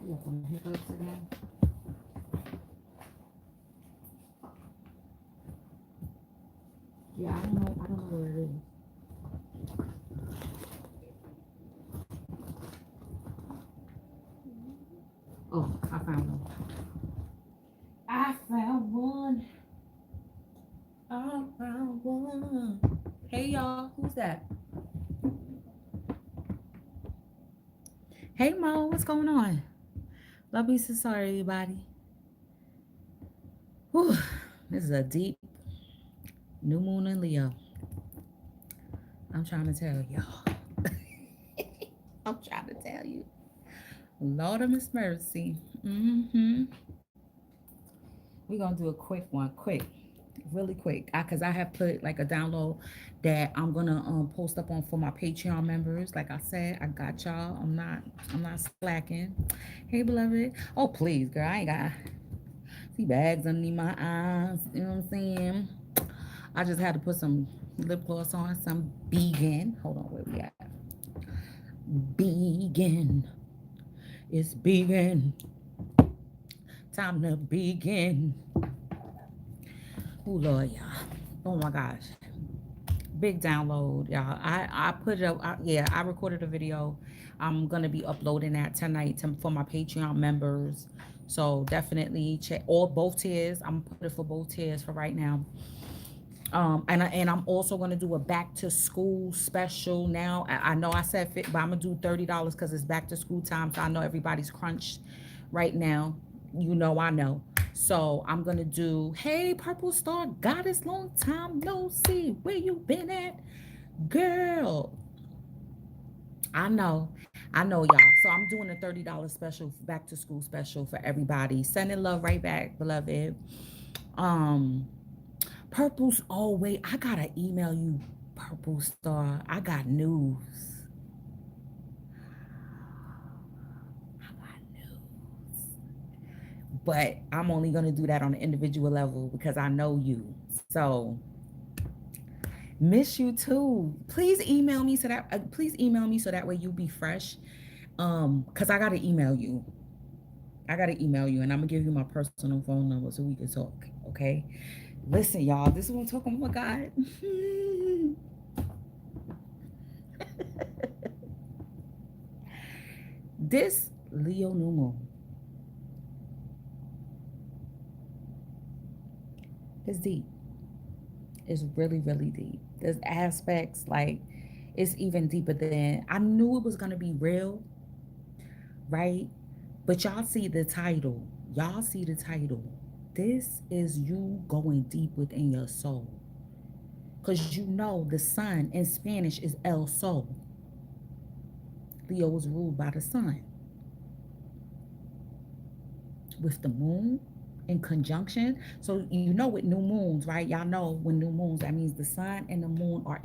You got some hiccups again? Yeah, I don't know where it is. Oh, I found one. I found one. I found one. Hey y'all, who's that? Hey Mo, what's going on? Love you, so sorry, everybody. Whew, this is a deep new moon in Leo. I'm trying to tell y'all. I'm trying to tell you. Lord of His mercy. We're gonna do a quick one, quick, really quick. Cause I have put like a download that I'm gonna post up on for my Patreon members. Like I said, I got y'all. I'm not slacking. Hey beloved. Oh please, girl, I ain't got see bags underneath my eyes. You know what I'm saying? I just had to put some lip gloss on, some vegan. Hold on, where we at? Vegan. It's vegan. Time to begin. Oh Lord, y'all. Oh my gosh. Big download, y'all. I put it up. Yeah, I recorded a video. I'm gonna be uploading that tonight for my Patreon members. So definitely check all both tiers. I'm gonna put it for both tiers for right now. And I'm also gonna do a back to school special now. I know I said fit, but I'm gonna do $30 because it's back to school time. So I know everybody's crunched right now. You know I know. So I'm gonna do, hey Purple Star Goddess, long time no see. Where you been at, girl? I know y'all. So I'm doing a $30 special, back to school special for everybody. Sending love right back, beloved. Um, Purple's. Oh wait, I gotta email you, Purple Star. I got news. I got news. But I'm only gonna do that on an individual level because I know you. So miss you too. Please email me so that way you'll be fresh. Cause I gotta email you. I gotta email you, and I'm gonna give you my personal phone number so we can talk. Okay. Listen, y'all. This is what I'm talking about. God. This Leo new moon is deep. It's really, really deep. There's aspects like it's even deeper than I knew it was gonna be real, right? But y'all see the title. Y'all see the title. This is you going deep within your soul. Because you know the sun in Spanish is El Sol. Leo is ruled by the sun. With the moon in conjunction. So you know with new moons, right? Y'all know when new moons, that means the sun and the moon are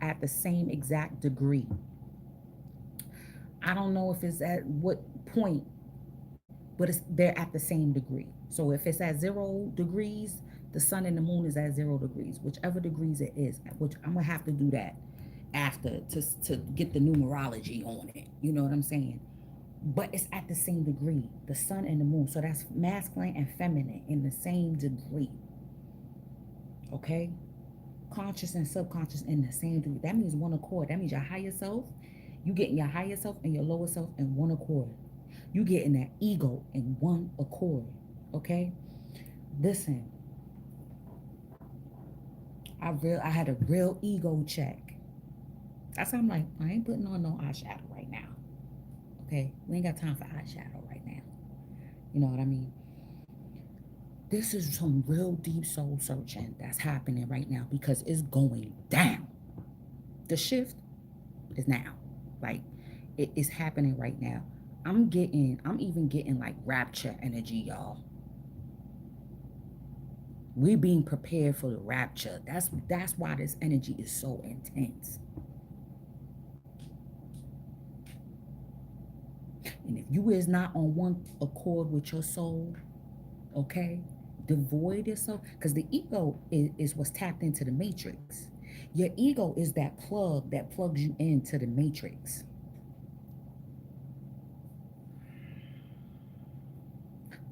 at the same exact degree. I don't know if it's at what point, but they're at the same degree. So if it's at 0 degrees, the sun and the moon is at 0 degrees, whichever degrees it is. Which I'm gonna have to do that after to get the numerology on it. You know what I'm saying? But it's at the same degree, the sun and the moon. So that's masculine and feminine in the same degree. Okay? Conscious and subconscious in the same degree. That means one accord. That means your higher self, you getting your higher self and your lower self in one accord. You getting that ego in one accord. Okay? Listen, I had a real ego check. That's why I'm like, I ain't putting on no eyeshadow right now. Okay? We ain't got time for eyeshadow right now. You know what I mean? This is some real deep soul searching that's happening right now because it's going down. The shift is now. Like it is happening right now. I'm even getting like rapture energy, y'all. We being prepared for the rapture. That's why this energy is so intense. And if you is not on one accord with your soul, okay, devoid yourself, because the ego is what's tapped into the matrix. Your ego is that plugs you into the matrix.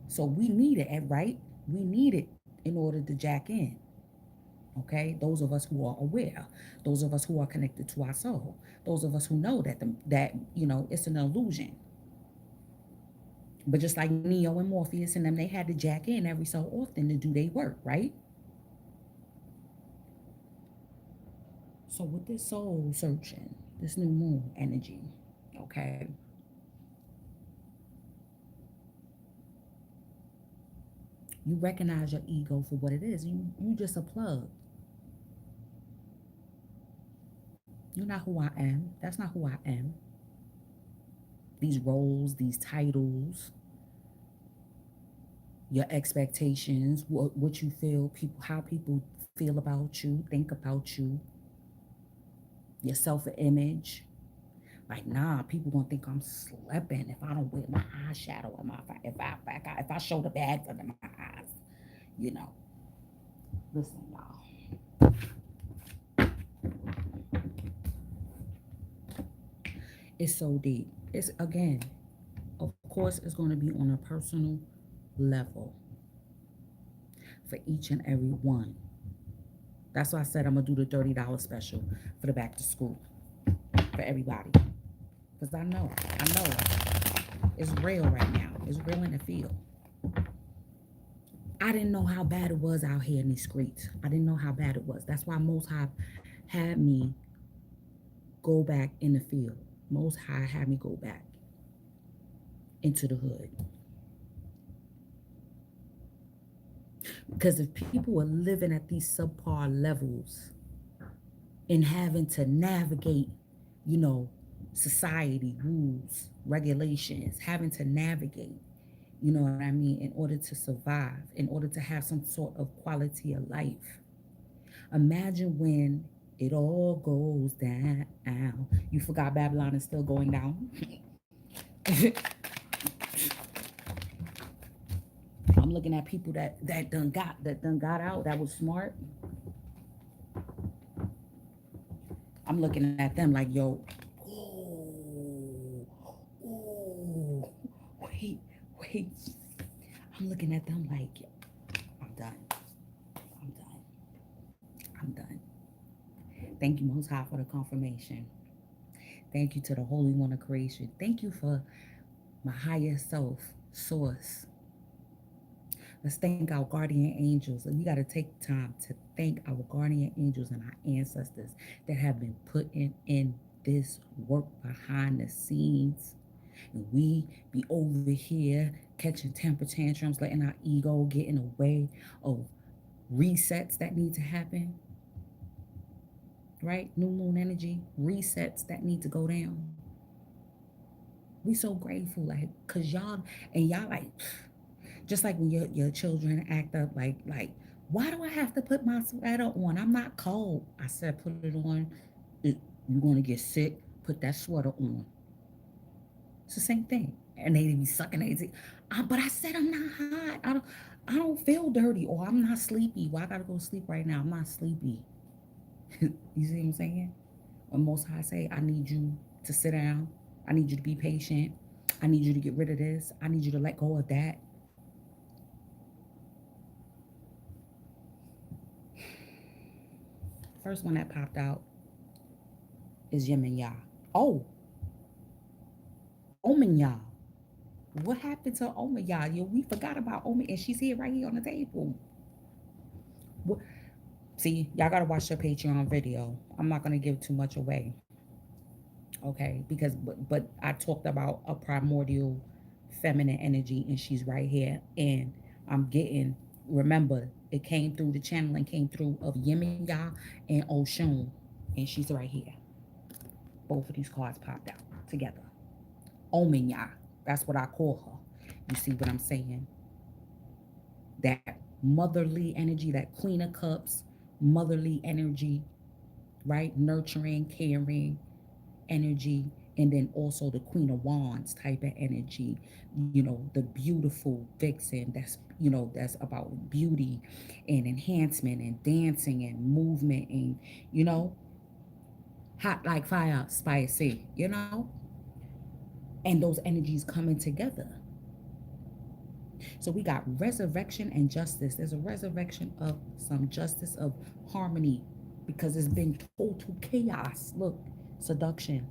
So we need it, right? We need it in order to jack in. Okay, those of us who are aware, those of us who are connected to our soul, those of us who know that it's an illusion. But just like Neo and Morpheus and them, they had to jack in every so often to do their work, right? So with this soul searching, this new moon energy, okay, you recognize your ego for what it is. You just a plug. You're not who I am. That's not who I am. These roles, these titles, your expectations, what you feel, people, how people feel about you, think about you, your self-image. Like, nah, people gonna think I'm sleeping if I don't wear my eyeshadow and my if I show the bags under my eyes. You know. Listen, y'all. It's so deep. It's again, of course, it's gonna be on a personal level for each and every one. That's why I said I'm gonna do the $30 special for the back to school for everybody. Because I know it's real right now. It's real in the field. I didn't know how bad it was out here in these streets. I didn't know how bad it was. That's why Most High had me go back in the field. Most High had me go back into the hood. Because if people are living at these subpar levels and having to navigate, you know, society, rules, regulations, having to navigate, you know what I mean, in order to survive, in order to have some sort of quality of life. Imagine when it all goes down. You forgot Babylon is still going down. I'm looking at people that done got out, that was smart. I'm looking at them like, yo, oh, oh, wait, wait. I'm looking at them like, I'm done. I'm done. I'm done. Thank you, Most High, for the confirmation. Thank you to the Holy One of Creation. Thank you for my higher self, Source. Let's thank our guardian angels. And we got to take time to thank our guardian angels and our ancestors that have been putting in this work behind the scenes. And we be over here catching temper tantrums, letting our ego get in the way of resets that need to happen. Right? New moon energy, resets that need to go down. We so grateful, like, cause y'all like, just like when your children act up, like, why do I have to put my sweater on? I'm not cold. I said, put it on. You're gonna get sick. Put that sweater on. It's the same thing. And they be sucking their teeth. But I said I'm not hot. I don't feel dirty, or I'm not sleepy. Well, I gotta go to sleep right now. I'm not sleepy. You see what I'm saying? When Most High say, I need you to sit down. I need you to be patient. I need you to get rid of this. I need you to let go of that. First one that popped out is Yim and Yah. Oh, Omen Yah. What happened to Omen Yah? Yo, we forgot about Omen, and she's here right here on the table. What? See, y'all gotta watch the Patreon video. I'm not gonna give too much away, okay? Because but I talked about a primordial feminine energy, and she's right here. And I'm getting, remember, it came through the channeling, came through of Yim and Yah and Oshun, and she's right here. Both of these cards popped out together. Ominya, that's what I call her. You see what I'm saying? That motherly energy, that Queen of Cups, motherly energy, right? Nurturing, caring energy. And then also the Queen of Wands type of energy, the beautiful vixen that's about beauty and enhancement and dancing and movement and, hot like fire, spicy, and those energies coming together. So we got resurrection and justice. There's a resurrection of some justice, of harmony, because it's been total chaos. Look, seduction.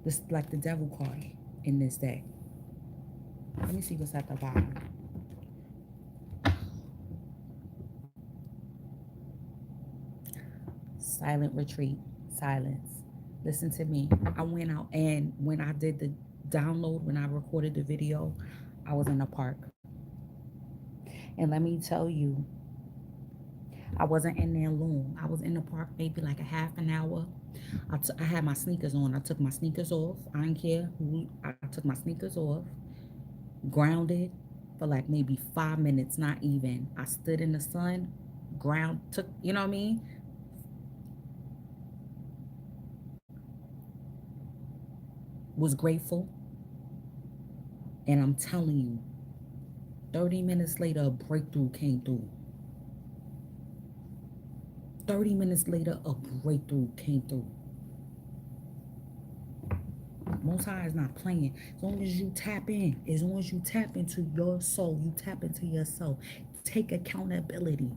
This like the devil card in this deck. Let me see what's at the bottom. Silent retreat. Silence. Listen to me. I went out, and when I did the download, when I recorded the video, I was in the park. And let me tell you, I wasn't in there long. I was in the park maybe like a half an hour. I had my sneakers on. I took my sneakers off. I didn't care. I took my sneakers off, grounded for like maybe 5 minutes, not even. I stood in the sun, took, you know what I mean? Was grateful. And I'm telling you, 30 minutes later, a breakthrough came through. 30 minutes later, a breakthrough came through. Most High is not playing. As long as you tap in, as long as you tap into your soul, you tap into yourself. Take accountability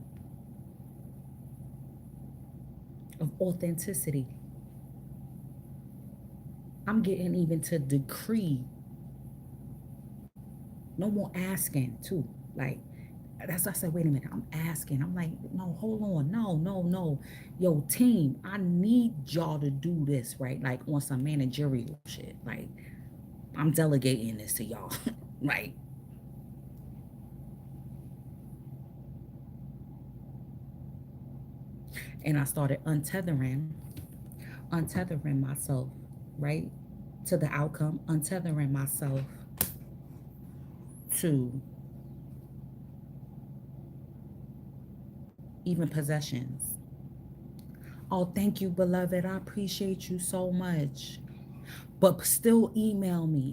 of authenticity. I'm getting even to decree. No more asking, too. Like, that's why I said, wait a minute, I'm asking. I'm like, no, hold on. No, no, no. Yo, team, I need y'all to do this, right? Like on some managerial shit. Like, I'm delegating this to y'all. Right? And I started untethering myself, right? To the outcome, untethering myself to even possessions. Oh, thank you, beloved. I appreciate you so much. But still email me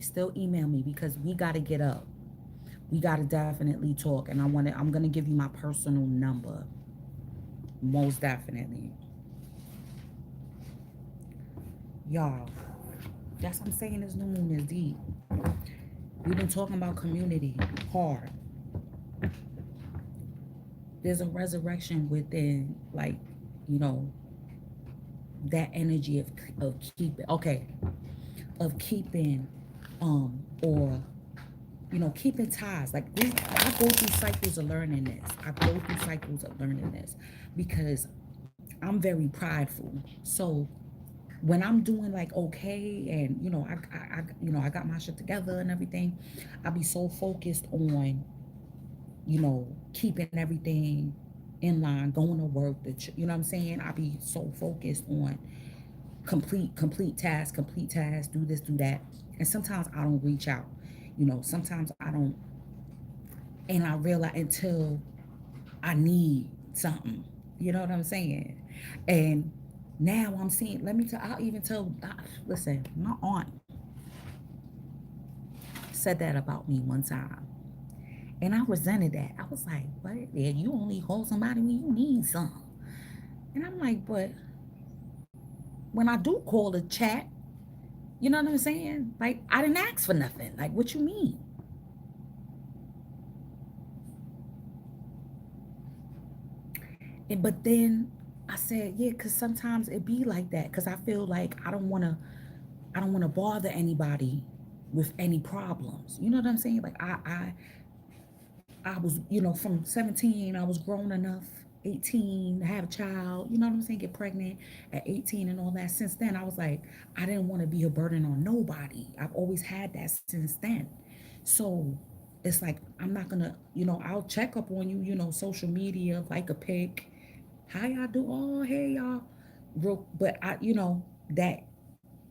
because we got to get up. We got to definitely talk. And I'm going to give you my personal number. Most definitely. Y'all, that's what I'm saying. This new moon is deep. We've been talking about community hard. There's a resurrection within, like, you know, that energy of keeping, okay, of keeping, or, you know, keeping ties. Like, I go through cycles of learning this. I go through cycles of learning this because I'm very prideful. So when I'm doing like okay, and I got my shit together and everything, I be so focused on, keeping everything in line, going to work. You know what I'm saying? I be so focused on complete task, do this, do that, and sometimes I don't reach out. Sometimes I don't, and I realize until I need something. You know what I'm saying? And now I'm seeing. Let me tell. I'll even tell. Listen, my aunt said that about me one time. And I resented that. I was like, what? Yeah, you only call somebody when you need something. And I'm like, but when I do call the chat, you know what I'm saying? Like, I didn't ask for nothing. Like, what you mean? But then I said, yeah, because sometimes it be like that. Because I feel like I don't wanna bother anybody with any problems. You know what I'm saying? Like I was, from 17, I was grown enough, 18, to have a child, you know what I'm saying, get pregnant at 18 and all that. Since then, I was like, I didn't want to be a burden on nobody. I've always had that since then. So it's like, I'm not going to, I'll check up on you, social media, like a pic. How y'all do? Oh, hey, y'all. But that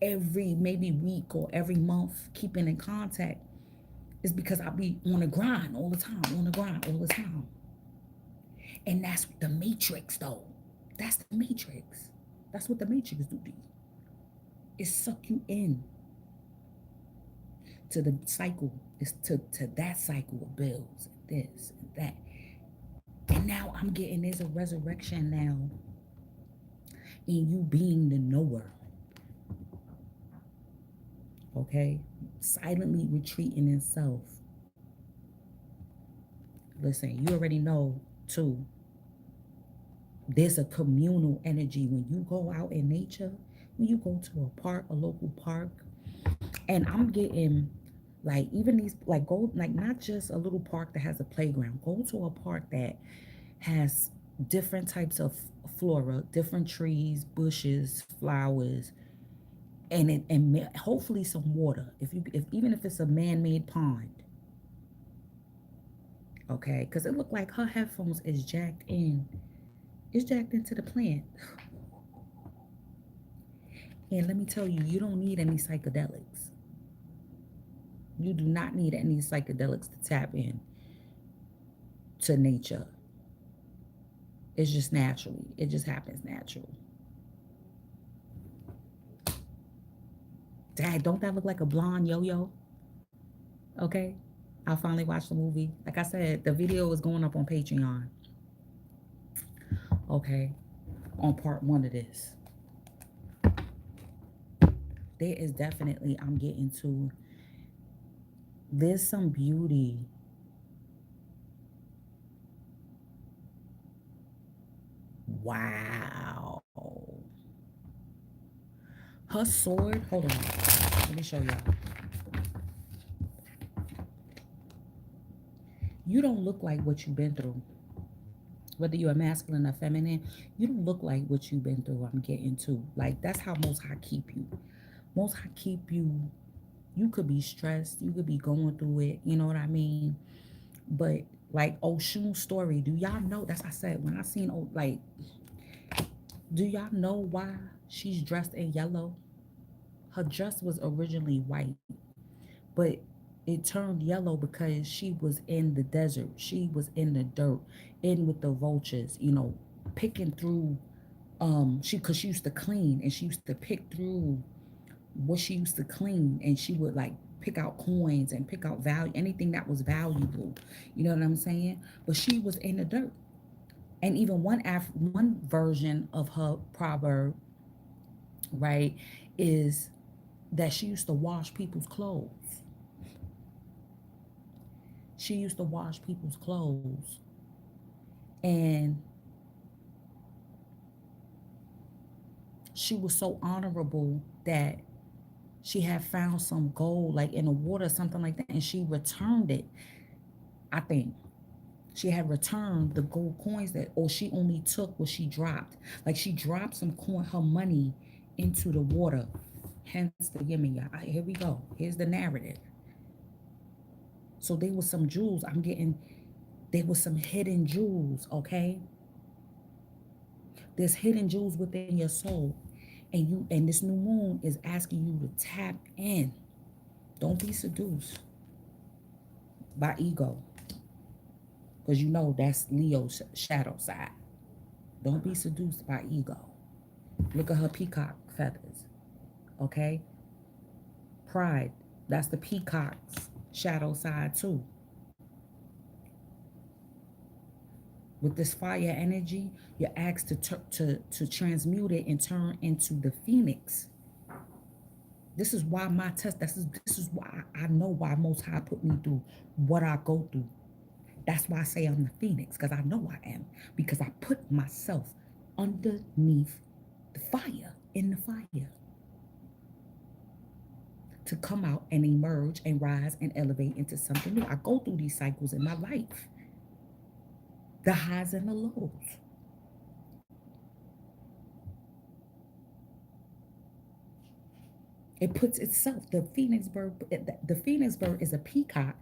every maybe week or every month, keeping in contact is because I be on the grind all the time, on the grind all the time. And that's the matrix, though. That's the matrix. That's what the matrix do to you. It suck you in to the cycle. It's to that cycle of bills, this and that. And now I'm getting there's a resurrection now in you being the knower. Okay? Silently retreating in self. Listen, you already know too, there's a communal energy when you go out in nature, when you go to a park, a local park. And I'm getting like even these like go like not just a little park that has a playground. Go to a park that has different types of flora, different trees, bushes, flowers, and hopefully some water. If even if it's a man-made pond, okay? Because it looked like her headphones is jacked in. It's jacked into the plant. And let me tell you, you don't need any psychedelics. You do not need any psychedelics to tap in to nature. It's just naturally. It just happens natural. Dad, don't that look like a blonde yo-yo? Okay. I finally watched the movie. Like I said, the video is going up on Patreon. Okay. On part one of this. There is definitely, I'm getting to, there's some beauty. Wow. Her sword, hold on. Let me show y'all. You don't look like what you've been through. Whether you're masculine or feminine, you don't look like what you've been through. I'm getting to. Like, that's how Most High keep you. Most High keep you. You could be stressed. You could be going through it. You know what I mean? But, like, Oshun's story, do y'all know? That's what I said. When I seen, like, do y'all know why she's dressed in yellow? Her dress was originally white, but it turned yellow because she was in the desert. She was in the dirt, in with the vultures, picking through she used to clean and she used to pick through what she used to clean, and she would like pick out coins and pick out value, anything that was valuable. You know what I'm saying? But she was in the dirt. And even one version of her proverb, right, is that she used to wash people's clothes. She used to wash people's clothes. And she was so honorable that she had found some gold like in the water, something like that, and she returned it. I think she had returned the gold coins that, or she only took what she dropped. Like she dropped some coin, her money into the water. Hence the Yemiya. Here we go. Here's the narrative. So there was some jewels. There was some hidden jewels, okay? There's hidden jewels within your soul. And this new moon is asking you to tap in. Don't be seduced by ego. Because you know that's Leo's shadow side. Don't be seduced by ego. Look at her peacock feathers. Okay? Pride. That's the peacock's shadow side too. With this fire energy, you're asked to transmute it and turn into the phoenix. This is why my test, this is why I know why Most High put me through what I go through. That's why I say I'm the phoenix, because I know I am. Because I put myself underneath the fire, in the fire, to come out and emerge and rise and elevate into something new. I go through these cycles in my life, the highs and the lows. It puts itself, the phoenix bird is a peacock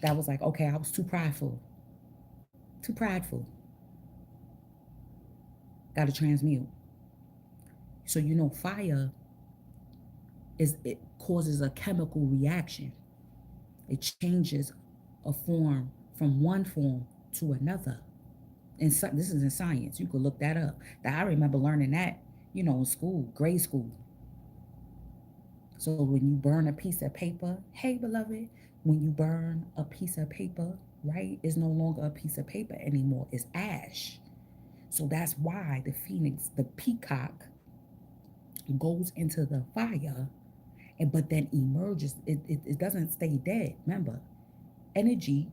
that was like, okay, I was too prideful, too prideful. Got to transmute. So fire it causes a chemical reaction. It changes a form from one form to another. And so, this is in science. You could look that up. That I remember learning that, in school, grade school. So when you burn a piece of paper, hey beloved, when you burn a piece of paper, right, it's no longer a piece of paper anymore. It's ash. So that's why the phoenix, the peacock, goes into the fire, but then emerges. It doesn't stay dead. Remember, energy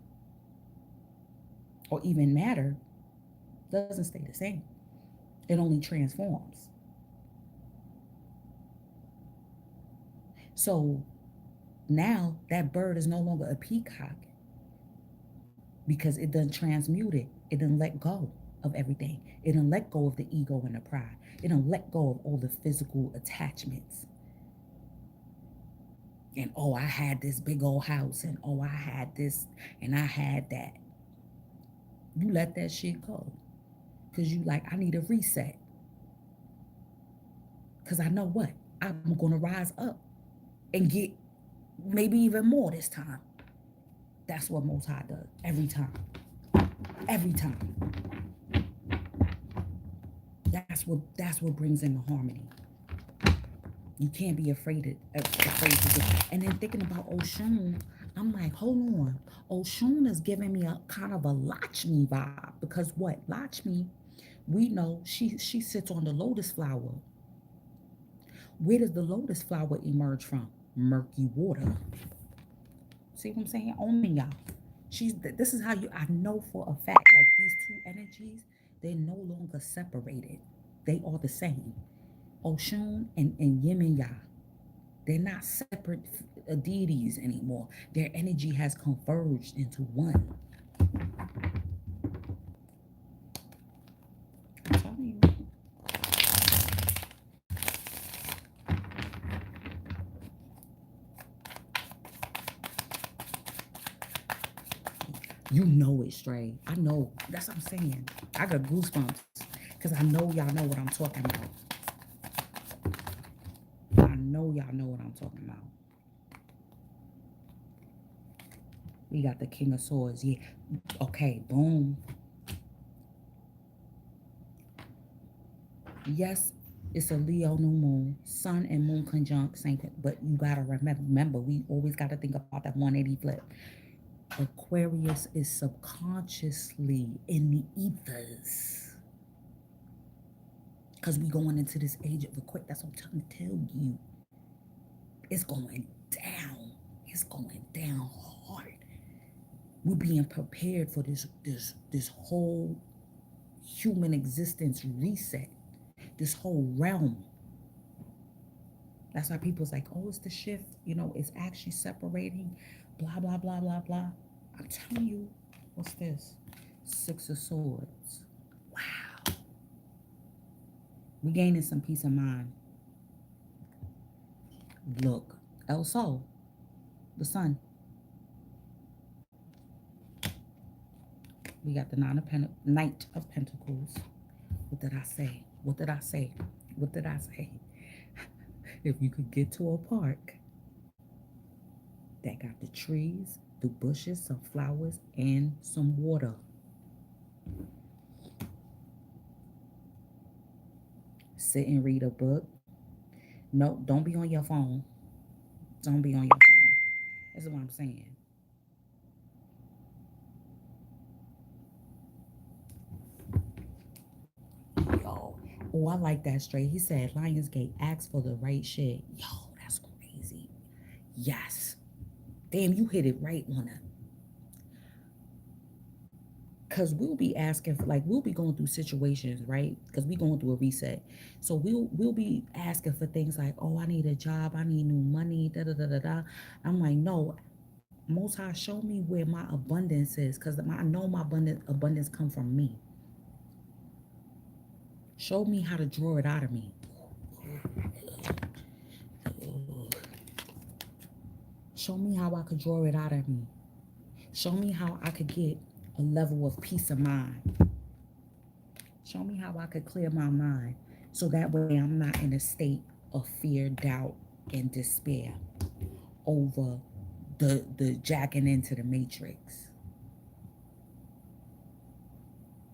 or even matter doesn't stay the same. It only transforms. So now that bird is no longer a peacock because it done transmuted. It done let go of everything. It done let go of the ego and the pride. It done let go of all the physical attachments. And oh, I had this big old house, and oh, I had this, and I had that. You let that shit go. Because you like, I need a reset. Because I know what? I'm going to rise up and get maybe even more this time. That's what Most High does every time. Every time. That's what brings in the harmony. You can't be afraid to do. And then thinking about Oshun, I'm like, hold on. Oshun is giving me a kind of a Lakshmi vibe because what? Lakshmi, we know she sits on the lotus flower. Where does the lotus flower emerge from? Murky water. See what I'm saying? Only y'all. This is how you I know for a fact, like these two energies, they're no longer separated. They are the same. Oshun and Yin and Ya. They're not separate deities anymore. Their energy has converged into one. I'm telling you. You know it, Stray. I know. That's what I'm saying. I got goosebumps because I know y'all know what I'm talking about. I know y'all know what I'm talking about. We got the King of Swords. Yeah. Okay, boom. Yes, it's a Leo new moon. Sun and moon conjunct, same thing. But you gotta remember, we always gotta think about that 180 flip. Aquarius is subconsciously in the ethers. Because we going into this age of Aquarius. That's what I'm trying to tell you. It's going down. It's going down hard. We're being prepared for this whole human existence reset. This whole realm. That's why people's like, oh, it's the shift. It's actually separating. Blah, blah, blah, blah, blah. I'm telling you, what's this? Six of Swords. Wow. We're gaining some peace of mind. Look, El Sol, the sun. We got the Knight of Pentacles. What did I say? What did I say? What did I say? If you could get to a park that got the trees, the bushes, some flowers, and some water. Sit and read a book. No, don't be on your phone. Don't be on your phone. That's what I'm saying. Yo. Oh, I like that straight. He said Lionsgate asked for the right shit. Yo, that's crazy. Yes. Damn, you hit it right on it. Because we'll be asking for, like, we'll be going through situations, right? Because we going through a reset. So we'll be asking for things like, oh, I need a job, I need new money, da da da da da. I'm like, no, Most High, show me where my abundance is, because I know my abundance come from me. Show me how to draw it out of me. Show me how I could draw it out of me. Show me how I could get a level of peace of mind. Show me how I could clear my mind so that way I'm not in a state of fear, doubt, and despair over the jacking into the matrix.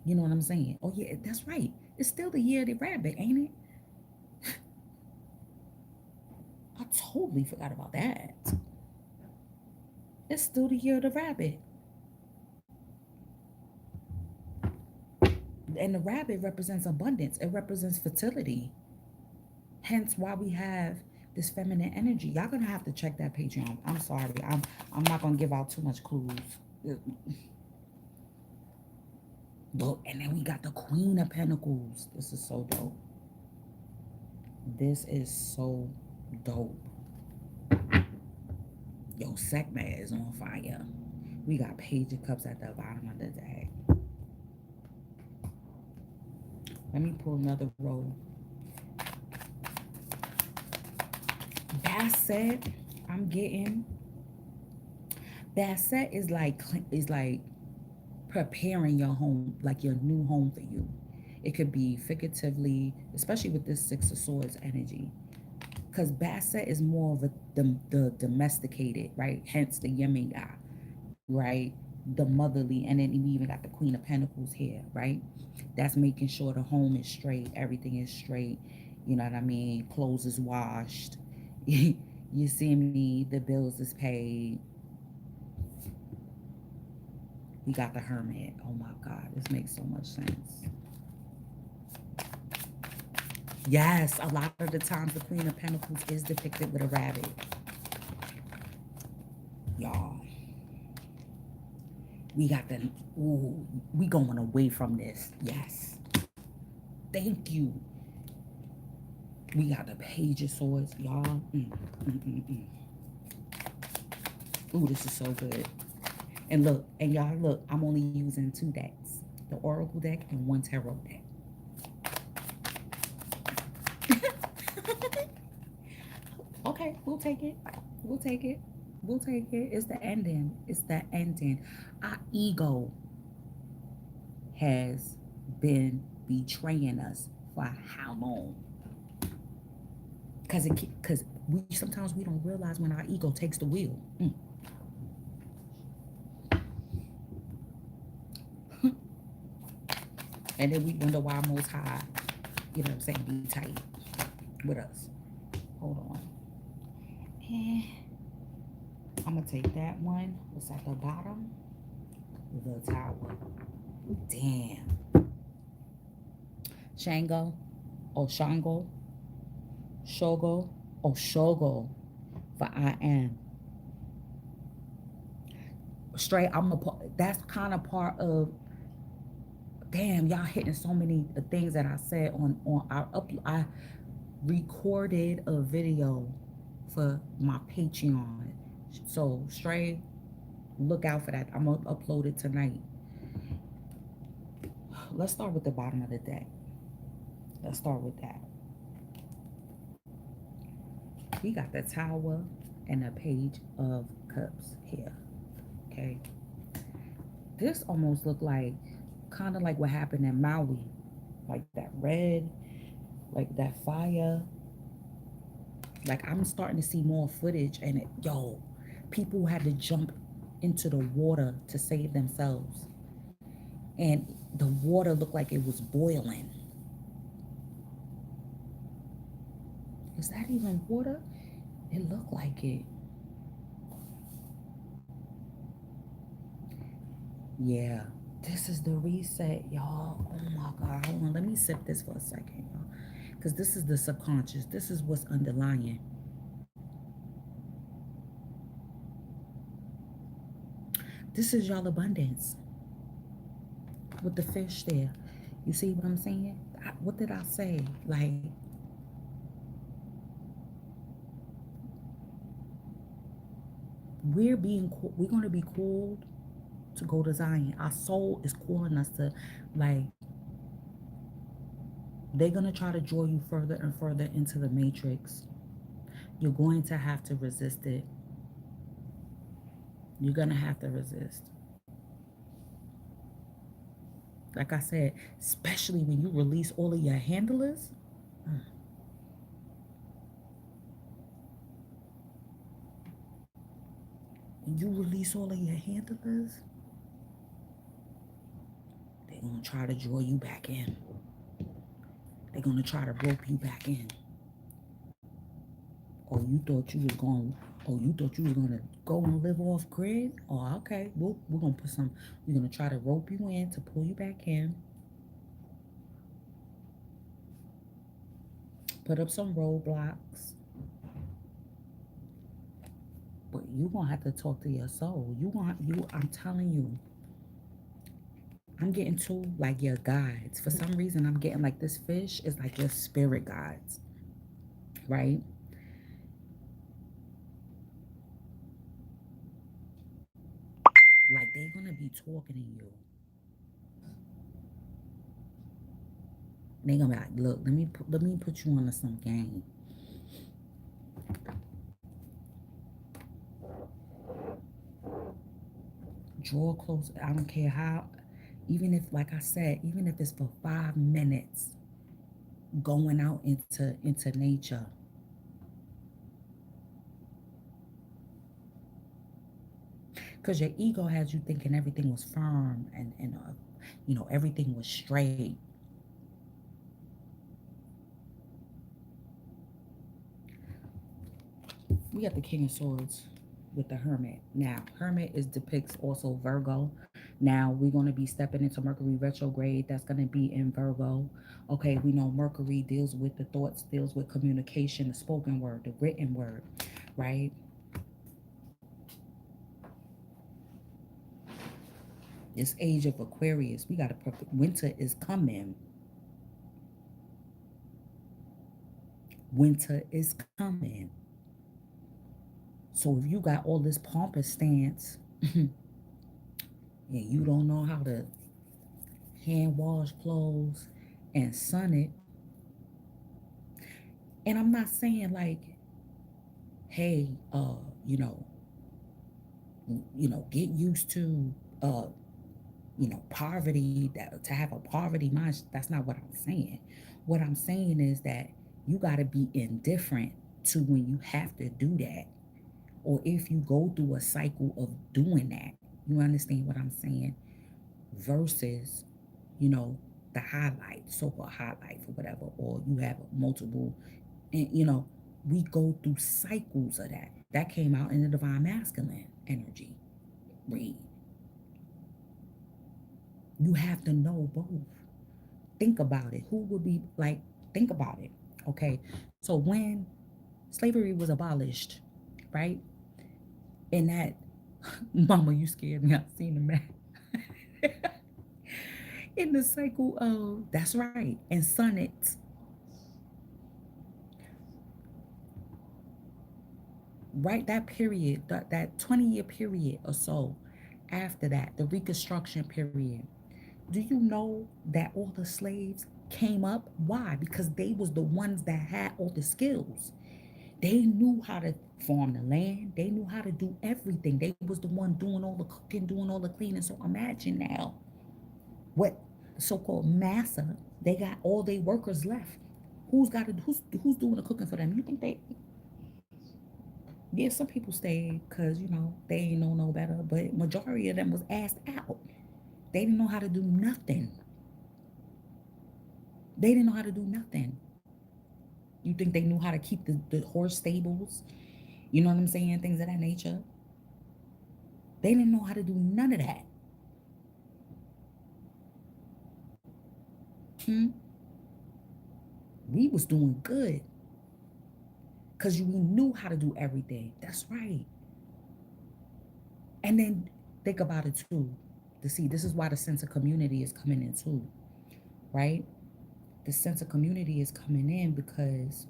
You know what I'm saying? Oh yeah, that's right. It's still the year of the rabbit, ain't it? I totally forgot about that. It's still the year of the rabbit. And the rabbit represents abundance. It represents fertility. Hence why we have this feminine energy. Y'all gonna have to check that Patreon. I'm sorry. I'm not gonna give out too much clues. Look, and then we got the Queen of Pentacles. This is so dope. This is so dope. Yo, Sekhmet is on fire. We got Page of Cups at the bottom of the deck. Let me pull another roll. Basset, I'm getting. Basset is like preparing your home, like your new home for you. It could be figuratively, especially with this Six of Swords energy. Because Basset is more of the domesticated, right? Hence the Yemen, right? The motherly, and then we even got the Queen of Pentacles here, right? That's making sure the home is straight, everything is straight. You know what I mean? Clothes is washed. You see me? The bills is paid. We got the Hermit. Oh my God, this makes so much sense. Yes, a lot of the times the Queen of Pentacles is depicted with a rabbit. Y'all. We got the, ooh, we going away from this. Yes. Thank you. We got the Page of Swords, y'all. Ooh, this is so good. And look, and y'all look, I'm only using 2 decks. The Oracle deck and 1 Tarot deck. Okay, we'll take it. We'll take it. We'll take it. It's the ending. It's the ending. Our ego has been betraying us for how long? Because we sometimes we don't realize when our ego takes the wheel. And then we wonder why Most High, you know what I'm saying, be tight with us. Hold on. And I'm going to take that one. What's at the bottom? The Tower. Damn. Shango. Oh, Shango. Shogo. Oh, Shogo. For I am. Straight, that's kind of part of, damn, y'all hitting so many things that I said on I recorded a video for my Patreon. So straight, look out for that. I'm gonna upload it tonight. Let's start with the bottom of the deck. Let's start with that. We got the Tower and a Page of Cups here. Okay. This almost looked like kind of like what happened in Maui. Like that red, like that fire. Like I'm starting to see more footage and people had to jump into the water to save themselves. And the water looked like it was boiling. Is that even water? It looked like it. Yeah. This is the reset, y'all. Oh my God. Hold on. Let me sip this for a second, y'all. Because this is the subconscious. This is what's underlying. This is y'all abundance. With the fish there. You see what I'm saying? What did I say? Like, we're going to be called to go to Zion. Our soul is calling us to, like, they're going to try to draw you further and further into the matrix. You're going to have to resist it. You're going to have to resist. Like I said, especially when you release all of your handlers. When you release all of your handlers, they're going to try to draw you back in. They're going to try to rope you back in. Oh, you thought you was going, to go and live off grid? Oh, okay. We're going to we're going to try to rope you in to pull you back in. Put up some roadblocks. But you're going to have to talk to your soul. I'm telling you, I'm getting two like your guides. For some reason, I'm getting like this fish is like your spirit guides, right? Like they're gonna be talking to you. They're gonna be like, look, let me put you on to some game. Draw close. I don't care how. Even if, like I said, even if it's for 5 minutes, going out into nature. Because your ego has you thinking everything was firm and everything was straight. We got the King of Swords with the Hermit. Now, Hermit is depicts also Virgo. Now we're going to be stepping into Mercury retrograde. That's going to be in Virgo. Okay, we know Mercury deals with the thoughts, deals with communication, the spoken word, the written word, right? This age of Aquarius, we got to winter is coming. Winter is coming. So if you got all this pompous stance and you don't know how to hand wash clothes and sun it, and I'm not saying like, hey, you know, get used to uh, poverty, that to have a poverty mind. That's not what I'm saying. What I'm saying is that you got to be indifferent to when you have to do that, or if you go through a cycle of doing that. You understand what I'm saying? Versus, you know, the highlight, so-called highlights or whatever, or you have multiple, and we go through cycles of that. That came out in the divine masculine energy. Read. You have to know both. Think about it. Who would be like, think about it. Okay. So when slavery was abolished, right? And that, mama, you scared me. I seen the man. In the cycle of, that's right. And sonnets, right? That period, that 20-year period or so after that, the Reconstruction period. Do you know that all the slaves came up? Why? Because they was the ones that had all the skills. They knew how to farm the land. They knew how to do everything. They was the one doing all the cooking, doing all the cleaning. So imagine now what so-called massa, they got all their workers left. Who's doing the cooking for them? You think they? Yeah, some people stayed because they ain't know no better, but majority of them was asked out. They didn't know how to do nothing. They didn't know how to do nothing. You think they knew how to keep the horse stables? You know what I'm saying? Things of that nature. They didn't know how to do none of that. Hmm? We was doing good because we knew how to do everything. That's right. And then think about it too. To see, this is why the sense of community is coming in too, right? The sense of community is coming in because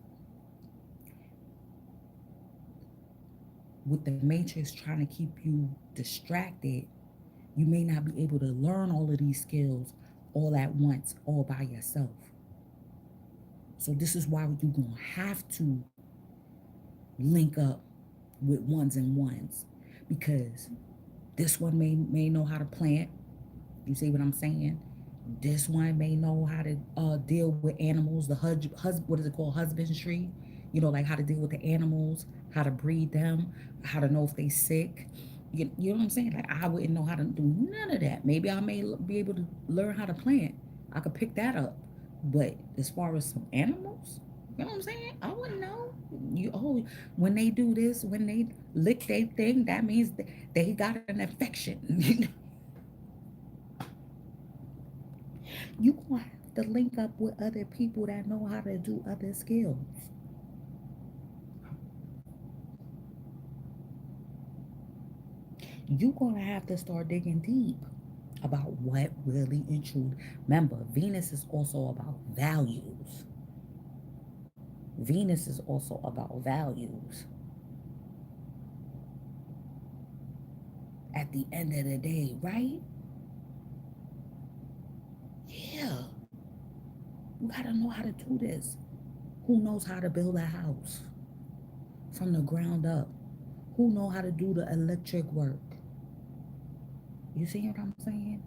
with the matrix trying to keep you distracted, you may not be able to learn all of these skills all at once, all by yourself. So this is why you're gonna have to link up with ones and ones, because this one may know how to plant. You see what I'm saying? This one may know how to deal with animals. The what is it called? Husbandry. Like how to deal with the animals, how to breed them, how to know if they sick. You know what I'm saying? Like I wouldn't know how to do none of that. Maybe I may be able to learn how to plant. I could pick that up. But as far as some animals, you know what I'm saying? I wouldn't know. When they do this, when they lick their thing, that means they got an infection. You gonna have to link up with other people that know how to do other skills. You gonna have to start digging deep. about what really and truly. Remember, Venus is also about values. Venus is also about values. At the end of the day, right? Yeah, you gotta know how to do this. Who knows how to build a house from the ground up? Who know how to do the electric work? You see what I'm saying?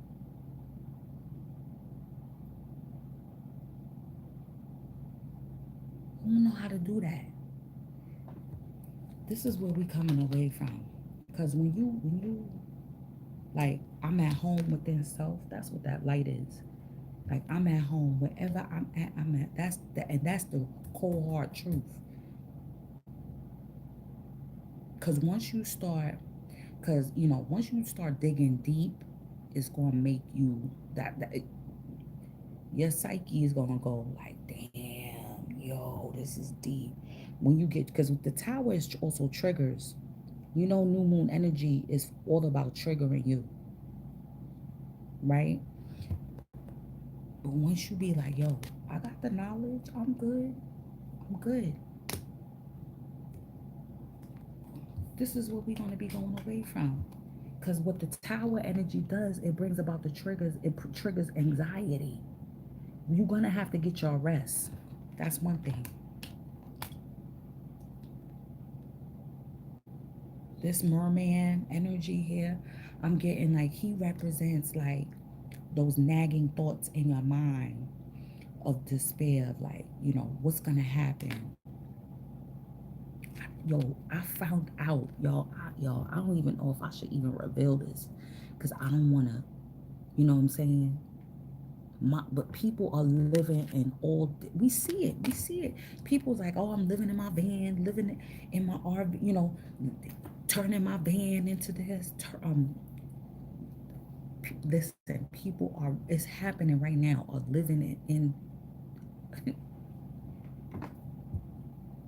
Who know how to do that? This is where we coming away from. Because when you like, I'm at home within self. That's what that light is. Like, I'm at home wherever I'm at. I'm at. That's the cold hard truth. Because once you start, because once you start digging deep, it's gonna make you your psyche is gonna go like, damn, yo, this is deep. When you get, because the tower is also triggers. New moon energy is all about triggering you, right? But once you be like, yo, I got the knowledge, I'm good, I'm good. This is what we're going to be going away from. Because what the tower energy does, it brings about the triggers, triggers anxiety. You're going to have to get your rest. That's one thing. This merman energy here, I'm getting like he represents like those nagging thoughts in your mind of despair, of like, what's going to happen. Yo, I found out, y'all, I don't even know if I should even reveal this because I don't want to, you know what I'm saying? But people are living in all, we see it, People's like, oh, I'm living in my van, living in my RV, turning my van into this. Listen, people are, it's happening right now, are living in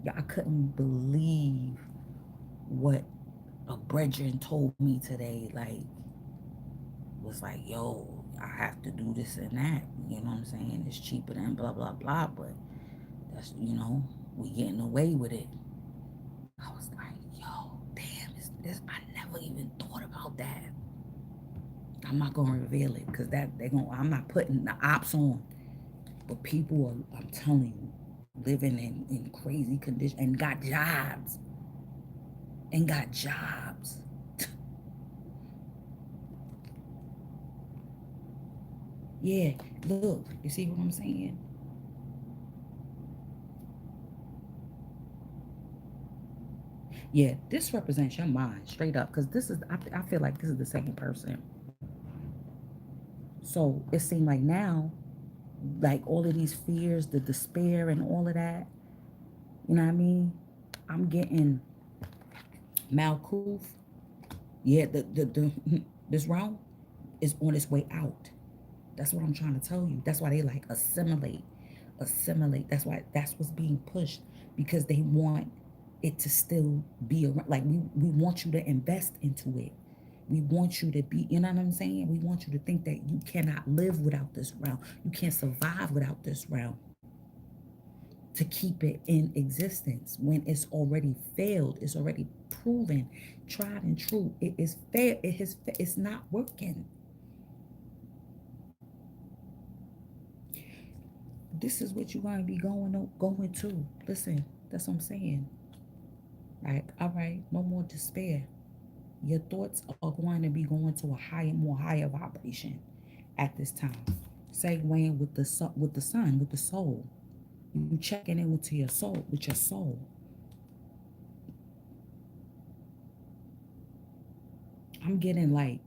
yeah, I couldn't believe what a brethren told me today. Like, was like, yo, I have to do this and that. You know what I'm saying? It's cheaper than blah, blah, blah. But that's, we getting away with it. I was like, yo, damn, this, I never even thought about that. I'm not going to reveal it because I'm not putting the ops on. But people are, I'm telling you, living in crazy conditions and got jobs. And got jobs. Yeah, look, you see what I'm saying? Yeah, this represents your mind straight up because I feel like this is the second person. So it seemed like now, like all of these fears, the despair, and all of that, you know what I mean? I'm getting Malkuth. Yeah, the this round is on its way out. That's what I'm trying to tell you. That's why they like assimilate. That's what's being pushed because they want it to still be around. Like we want you to invest into it. We want you to be, you know what I'm saying? We want you to think that you cannot live without this round. You can't survive without this round to keep it in existence when it's already failed. It's already proven, tried and true. It is fair. It's not working. This is what you're going to be going to. Listen, that's what I'm saying. Like, all right, no more despair. Your thoughts are going to be going to a more higher vibration at this time. Segueing with with the soul. You checking in with your soul, I'm getting like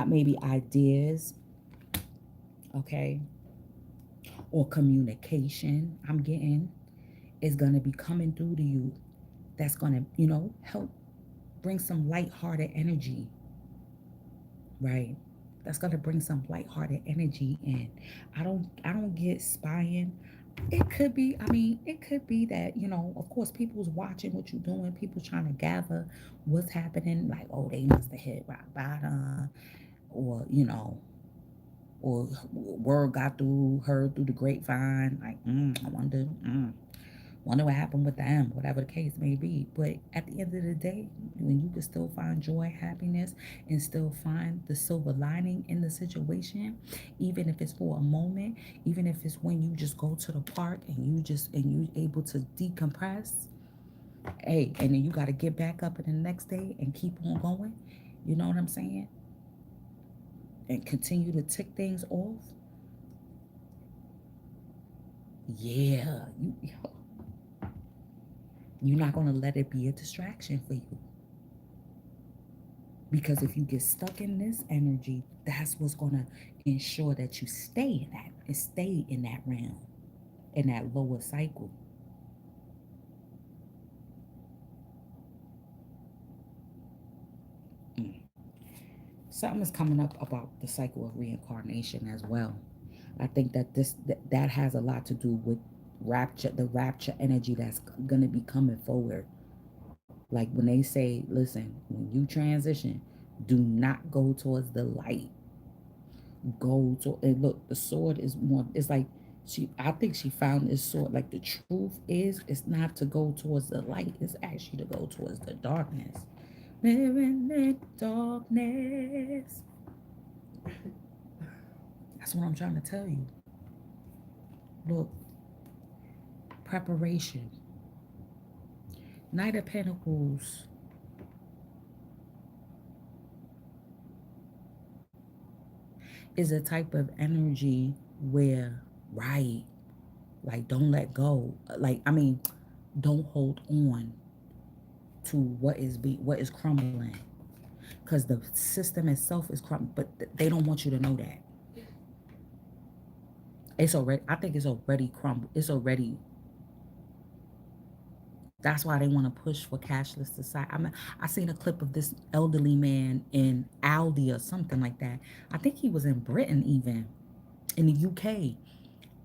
maybe ideas, okay, or communication. I'm getting is gonna be coming through to you. That's gonna, help bring some lighthearted energy, right? That's gonna bring some lighthearted energy in. I don't get spying. It could be, I mean, it could be that, of course, people's watching what you're doing, people trying to gather what's happening, like, oh, they must have hit rock bottom, or, or word got through, heard through the grapevine, like, I wonder what happened with them, whatever the case may be. But at the end of the day, when you can still find joy, happiness, and still find the silver lining in the situation, even if it's for a moment, even if it's when you just go to the park and you able to decompress, hey, and then you got to get back up in the next day and keep on going. You know what I'm saying? And continue to tick things off. Yeah, you're not gonna let it be a distraction for you. Because if you get stuck in this energy, that's what's gonna ensure that you stay in that realm, in that lower cycle. Mm. Something is coming up about the cycle of reincarnation as well. I think that that has a lot to do with the rapture energy that's gonna be coming forward. Like when they say, listen, when you transition, do not go towards the light. Go to, and look, the sword is more, it's like I think she found this sword, like the truth is it's not to go towards the light, it's actually to go towards the darkness. Live in the darkness. That's what I'm trying to tell you. Look, preparation. Knight of Pentacles is a type of energy where, right, like don't let go. Like, I mean, don't hold on to what is crumbling, because the system itself is crumbling, but they don't want you to know that it's already. I think it's already crumbled. It's already. That's why they want to push for cashless society. I seen a clip of this elderly man in Aldi or something like that. I think he was in Britain, even in the UK,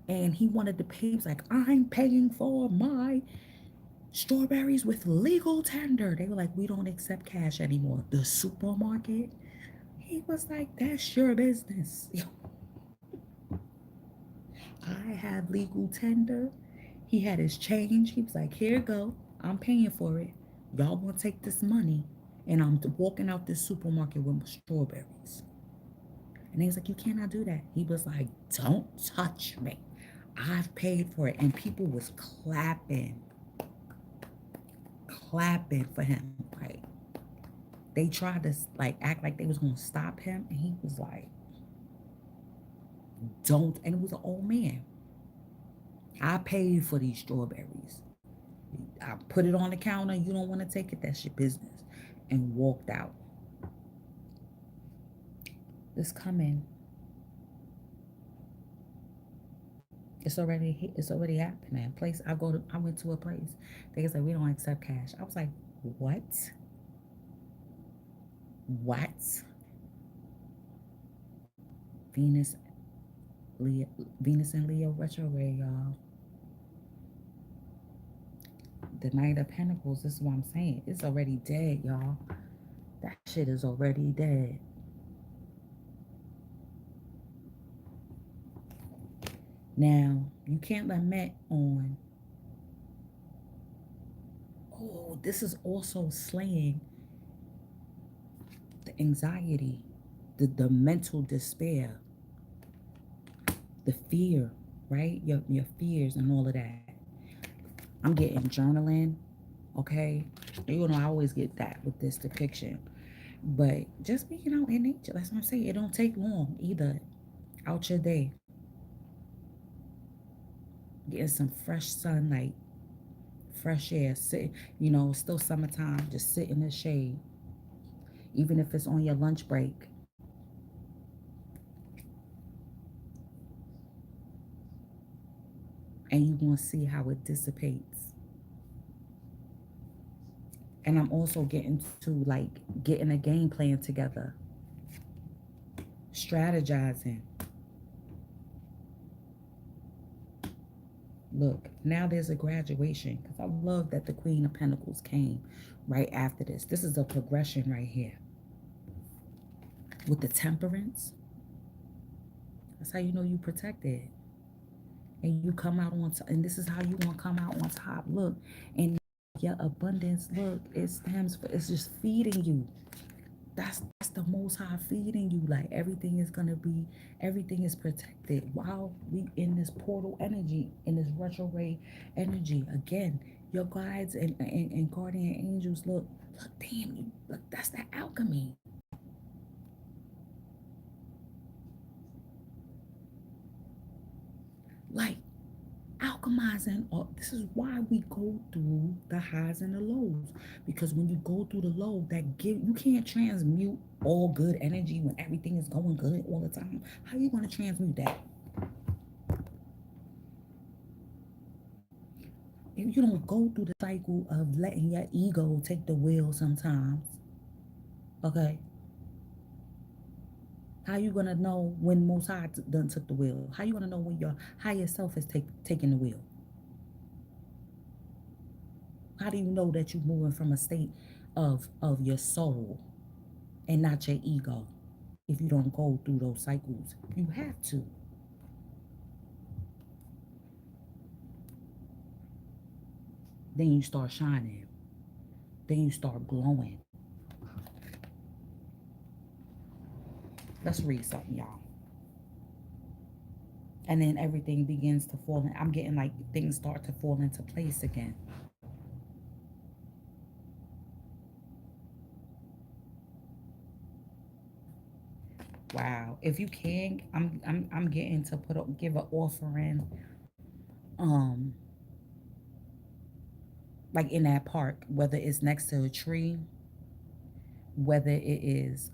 and he wanted to pay. He was like, "I'm paying for my strawberries with legal tender." They were like, "We don't accept cash anymore." The supermarket. He was like, "That's your business." I have legal tender. He had his change. He was like, "Here you go. I'm paying for it. Y'all want to take this money." And I'm walking out this supermarket with my strawberries. And he was like, "You cannot do that." He was like, "Don't touch me. I've paid for it." And people was clapping for him. Like, they tried to like act like they was gonna stop him, and he was like, "Don't." And it was an old man. "I paid for these strawberries. I put it on the counter. You don't want to take it. That's your business." And walked out. It's coming. It's already happening. Place I went to a place. They was like, "We don't accept cash." I was like, "What? What?" Venus, Leo, Venus and Leo retrograde, y'all. The Knight of Pentacles. This is what I'm saying. It's already dead, y'all. That shit is already dead. Now you can't lament on. Oh, this is also slaying the anxiety, the mental despair, the fear, right? Your fears and all of that. I'm getting journaling, okay? You know, I always get that with this depiction. But just being out in nature, that's what I'm saying. It don't take long either. Out your day, getting some fresh sunlight, fresh air, sit, still summertime, just sit in the shade, even if it's on your lunch break, and you gonna see how it dissipates. And I'm also getting to like getting a game plan together, strategizing. Look, now there's a graduation because I love that the Queen of Pentacles came right after this. This is a progression right here with the Temperance. That's how you know you protected, and you come out on top. And this is how you want to come out on top. Look, and your abundance. Look, it stems for. It's just feeding you. That's the Most High feeding you. Like everything is gonna be, everything is protected while we in this portal energy, in this retrograde energy. Again, your guides and guardian angels. Look, damn you. Look, that's the alchemy. Like alchemizing. This is why we go through the highs and the lows, because when you go through the low, that give you can't transmute all good energy when everything is going good all the time. How you going to transmute that if you don't go through the cycle of letting your ego take the wheel sometimes? Okay, how you gonna know when Most High done took the wheel? How you gonna know when your higher self is taking the wheel? How do you know that you're moving from a state of your soul and not your ego? If you don't go through those cycles, you have to. Then you start shining. Then you start glowing. Let's read something, y'all. And then everything begins to fall in. I'm getting like things start to fall into place again. Wow. If you can, I'm getting to put up give an offering, um, like in that park, whether it's next to a tree, whether it is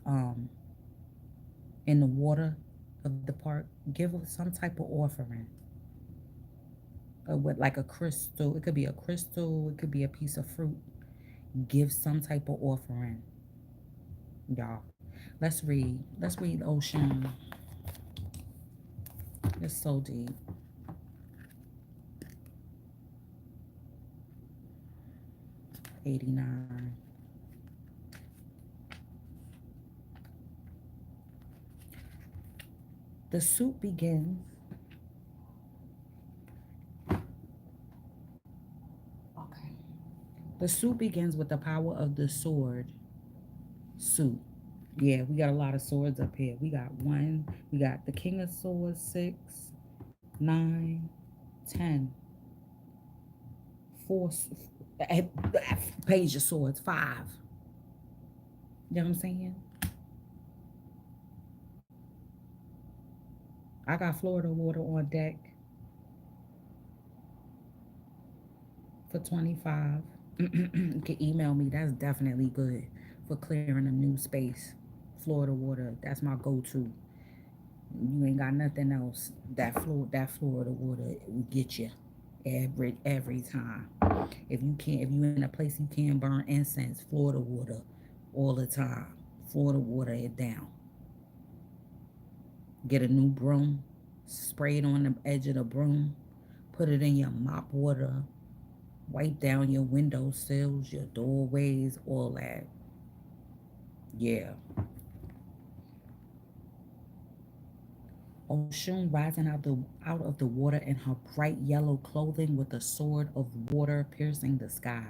in the water of the park, give some type of offering. With like a crystal. It could be a crystal, it could be a piece of fruit. Give some type of offering, y'all. Let's read. Let's read Ocean. It's so deep. 89. The suit begins. Okay. The suit begins with the power of the sword. Suit. Yeah, we got a lot of swords up here. We got one. We got the King of Swords, 6, 9, 10. 4. Page of Swords, 5. You know what I'm saying? I got Florida water on deck for 25. You can email me. That's definitely good for clearing a new space. Florida water, that's my go-to. You ain't got nothing else. That Florida water will get you every time. If you in a place you can't burn incense, Florida water all the time. Florida water it down. Get a new broom, spray it on the edge of the broom, put it in your mop water, wipe down your window sills, your doorways, all that. Yeah. Ocean rising out of the water in her bright yellow clothing with a sword of water piercing the sky.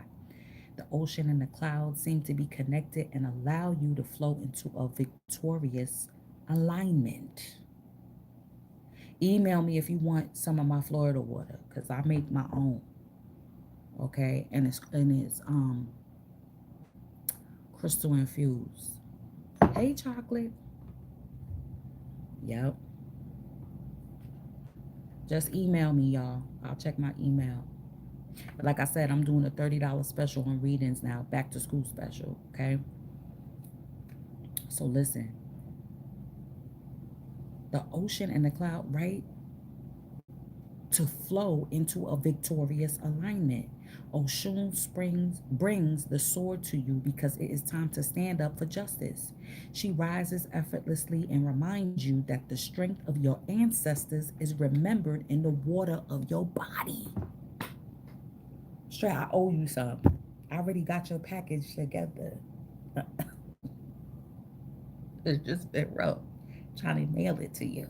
The ocean and the clouds seem to be connected and allow you to flow into a victorious alignment. Email me if you want some of my Florida water, because I make my own. Okay, and it's crystal infused. Hey, chocolate. Yep. Just email me, y'all. I'll check my email. But like I said, I'm doing a $30 special on readings now, back to school special. Okay. So listen, the ocean and the cloud, right? To flow into a victorious alignment. Oshun brings the sword to you because it is time to stand up for justice. She rises effortlessly and reminds you that the strength of your ancestors is remembered in the water of your body. Straight, I owe you some. I already got your package together. It's just been rough trying to mail it to you.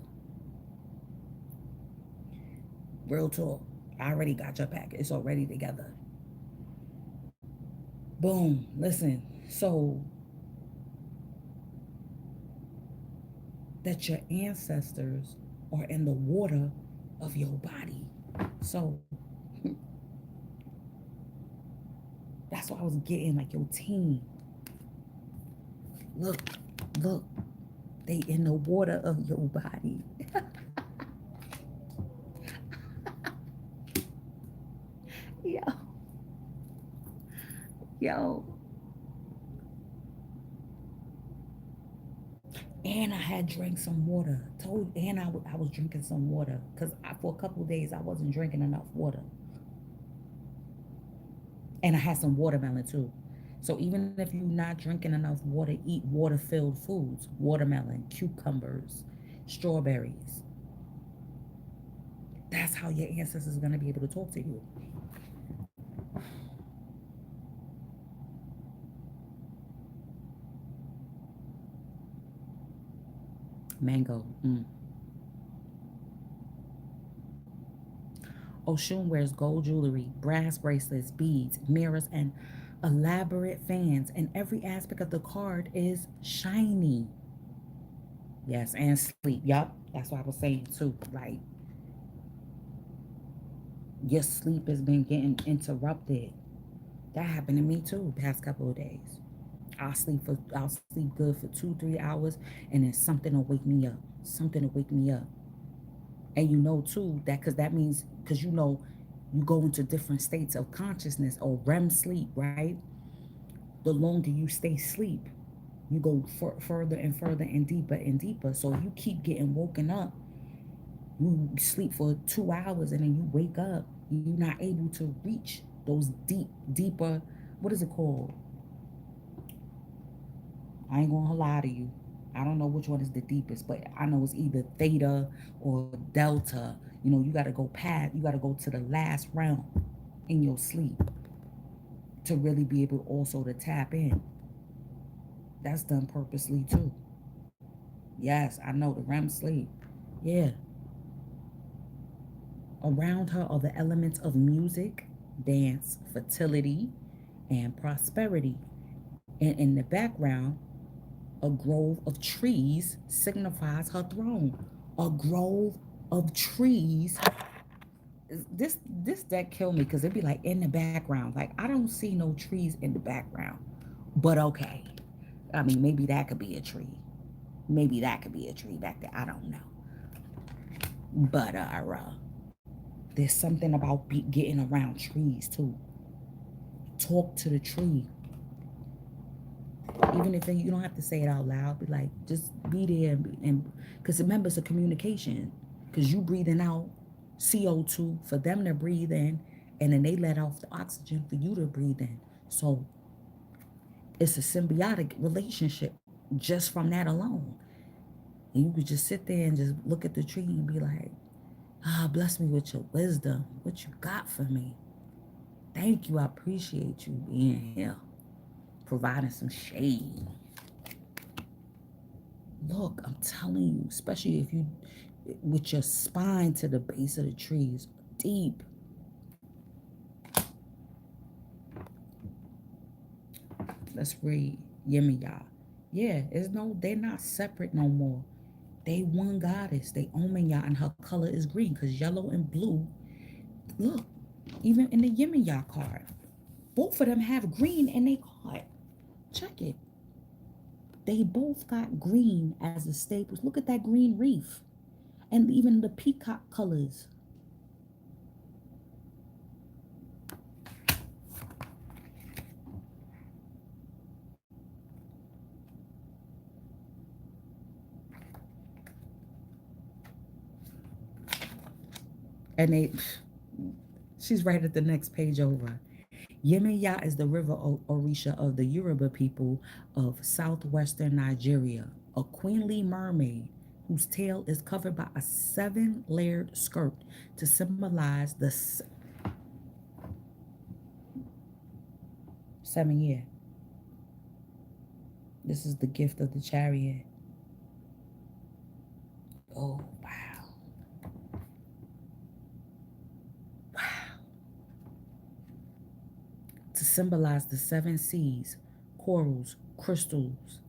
Real talk. I already got your package. It's already together. Boom. Listen. So that your ancestors are in the water of your body. So that's what I was getting, like your team. Look, look, they in the water of your body. Yo, yo. And I had drank some water. I was drinking some water because for a couple of days I wasn't drinking enough water. And I had some watermelon too. So even if you're not drinking enough water, eat water-filled foods: watermelon, cucumbers, strawberries. That's how your ancestors are gonna be able to talk to you. Mango. Oshun wears gold jewelry, brass bracelets, beads, mirrors, and elaborate fans, and every aspect of the card is shiny. Yes, and sleep. Yup, that's what I was saying too. Like your sleep has been getting interrupted. That happened to me too past couple of days. I'll sleep good for 2, 3 hours, and then something will wake me up. Something will wake me up. And you know too that because that means because you know you go into different states of consciousness or REM sleep, right? The longer you stay asleep, you go further and further and deeper and deeper. So if you keep getting woken up, you sleep for 2 hours and then you wake up, you're not able to reach those deeper, what is it called? I ain't gonna lie to you. I don't know which one is the deepest, but I know it's either theta or delta. You know, you gotta go to the last realm in your sleep to really be able also to tap in. That's done purposely too. Yes, I know the REM sleep. Yeah. Around her are the elements of music, dance, fertility, and prosperity. And in the background, a grove of trees signifies her throne. A grove of trees. This deck killed me because it'd be like in the background. Like I don't see no trees in the background. But okay. I mean, maybe that could be a tree. Maybe that could be a tree back there. I don't know. But there's something about getting around trees too. Talk to the tree. Even if you don't have to say it out loud, be like, just be there and because remember it's a communication. Because you breathing out CO2 for them to breathe in, and then they let off the oxygen for you to breathe in. So it's a symbiotic relationship just from that alone. And you could just sit there and just look at the tree and be like, bless me with your wisdom. What you got for me? Thank you. I appreciate you being here, providing some shade. Look, I'm telling you, especially if you, with your spine to the base of the trees, deep. Let's read Yemiya. Yeah, it's no, they're not separate no more. They one goddess. They Omenya, and her color is green because yellow and blue. Look, even in the Yemiya card, both of them have green in their card. Check it. They both got green as the staples. Look at that green reef. And even the peacock colors. And she's right at the next page over. Yemaya is the river Orisha of the Yoruba people of southwestern Nigeria, a queenly mermaid whose tail is covered by a seven-layered skirt to symbolize the 7 year. This is the gift of the chariot. Oh, wow. Wow. To symbolize the seven seas, corals, crystals,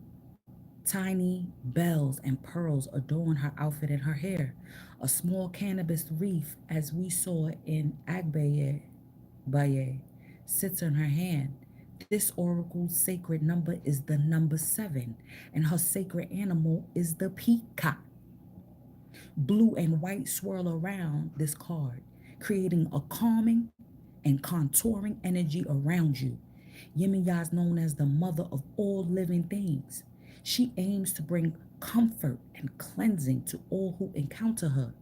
tiny bells and pearls adorn her outfit and her hair. A small cannabis wreath, as we saw in Agbaye, Baye, sits in her hand. This oracle's sacred number is the number 7, and her sacred animal is the peacock. Blue and white swirl around this card, creating a calming and contouring energy around you. Yemiya is known as the mother of all living things. She aims to bring comfort and cleansing to all who encounter her.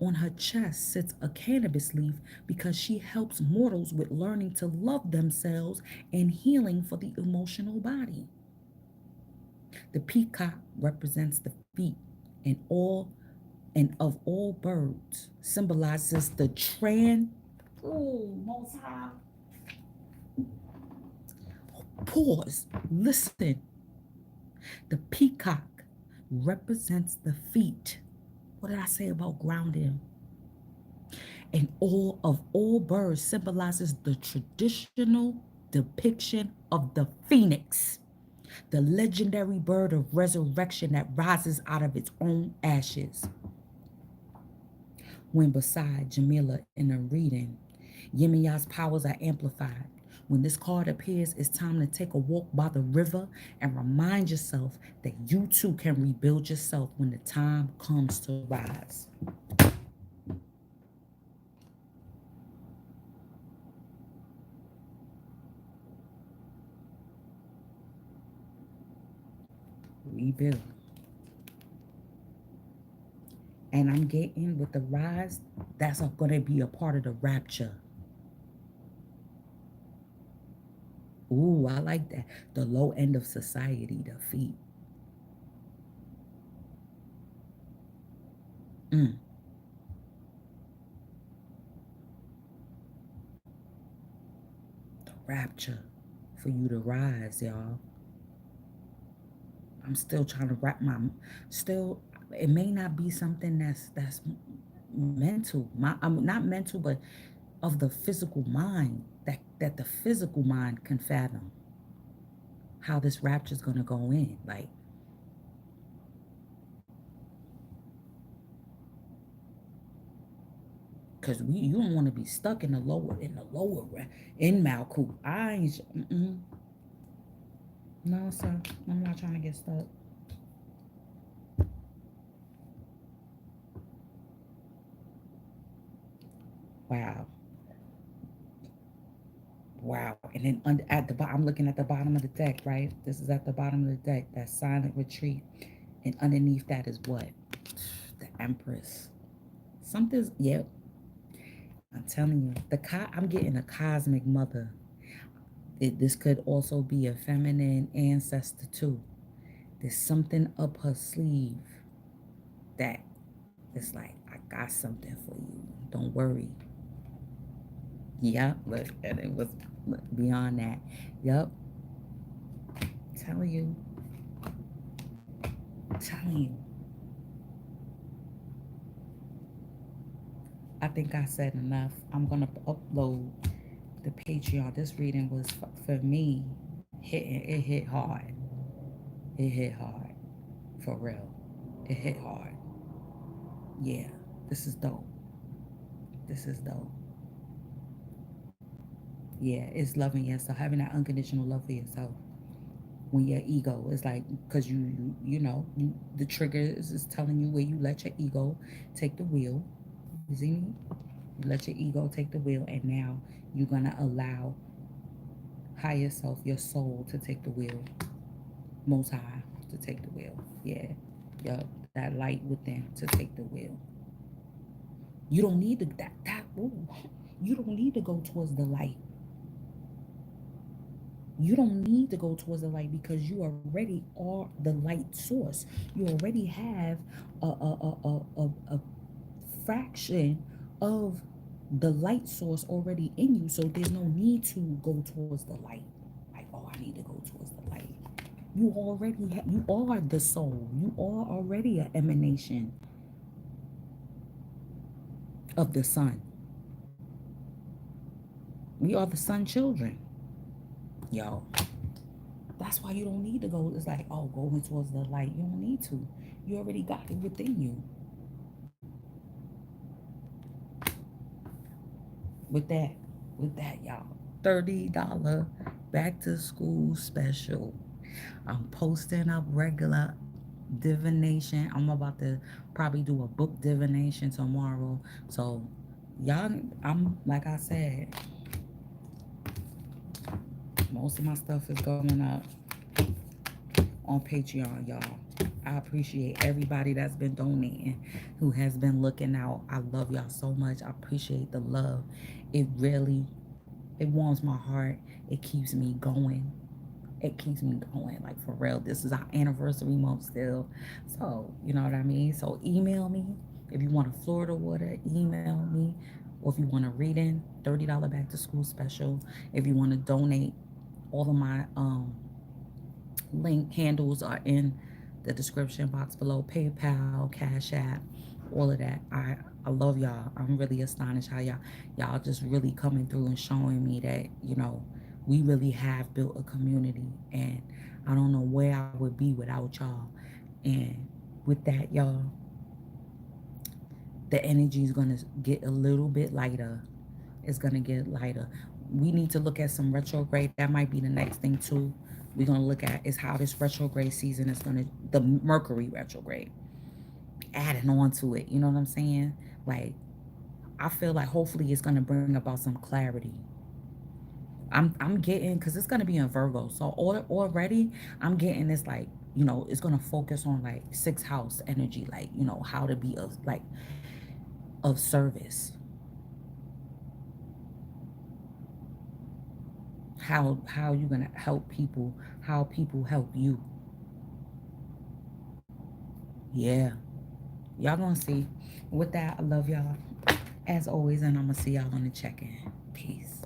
On her chest sits a cannabis leaf because she helps mortals with learning to love themselves and healing for the emotional body. The peacock represents the feet and all and of all birds, symbolizes the most high. Pause. Listen. The peacock represents the feet. What did I say about grounding? And all birds symbolizes the traditional depiction of the phoenix, the legendary bird of resurrection that rises out of its own ashes. When beside Jamila in a reading, Yemiya's powers are amplified. When this card appears, it's time to take a walk by the river and remind yourself that you too can rebuild yourself when the time comes to rise. Rebuild. And I'm getting with the rise, that's going to be a part of the rapture. Ooh, I like that. The low end of society, the feet. Mm, the rapture for you to rise, y'all. I'm still trying to wrap my still. It may not be something that's mental. I'm not mental, but of the physical mind that the physical mind can fathom how this rapture is gonna go in. Like, cause you don't want to be stuck in Malkuth. I ain't. No, sir. I'm not trying to get stuck. Wow. Wow. And then at the bottom, I'm looking at the bottom of the deck, right? This is at the bottom of the deck, that silent retreat. And underneath that is what? The Empress. Something's, yep. I'm telling you, I'm getting a cosmic mother. This could also be a feminine ancestor too. There's something up her sleeve that it's like, I got something for you. Don't worry. Yep, look, and it was beyond that. Yep, telling you, telling you. I think I said enough. I'm gonna upload the Patreon. This reading was for me hitting. It hit hard. It hit hard, for real. It hit hard. Yeah, this is dope. This is dope. Yeah, it's loving yourself, having that unconditional love for yourself. When your ego is like, because the triggers is telling you where you let your ego take the wheel. You see me? You let your ego take the wheel, and now you're gonna allow higher self, your soul, to take the wheel. Most high to take the wheel. Yeah, yup. That light within to take the wheel. You don't need to that. Ooh, you don't need to go towards the light. You don't need to go towards the light because you already are the light source. You already have a fraction of the light source already in you. So there's no need to go towards the light. Like, oh, I need to go towards the light. You are the soul. You are already an emanation of the sun. We are the sun children. Yo, that's why you don't need to go. It's like, oh, going towards the light. You don't need to. You already got it within you. With that, with that, y'all. $30 back to school special. I'm posting up regular divination. I'm about to probably do a book divination tomorrow. So y'all, I'm like I said, most of my stuff is going up on Patreon, y'all. I appreciate everybody that's been donating, who has been looking out. I love y'all so much. I appreciate the love. It really, it warms my heart. It keeps me going. It keeps me going. Like, for real. This is our anniversary month still. So, you know what I mean? So email me. If you want a Florida water, email me. Or if you want a reading, $30 back to school special. If you want to donate, all of my link handles are in the description box below. PayPal, Cash App, all of that. I love y'all. I'm really astonished how y'all just really coming through and showing me that, we really have built a community, and I don't know where I would be without y'all. And with that, y'all, the energy is gonna get a little bit lighter. It's gonna get lighter. We need to look at some retrograde. That might be the next thing too. We're gonna look at is how this retrograde season is gonna, the Mercury retrograde, adding on to it. You know what I'm saying? Like, I feel like hopefully it's gonna bring about some clarity. I'm getting, because it's gonna be in Virgo, so already I'm getting this, like, it's gonna focus on like sixth house energy, like, how to be of, like, of service, how you gonna help people, how people help you. Yeah, y'all gonna see. With that, I love y'all as always, and I'm gonna see y'all on the check-in. Peace.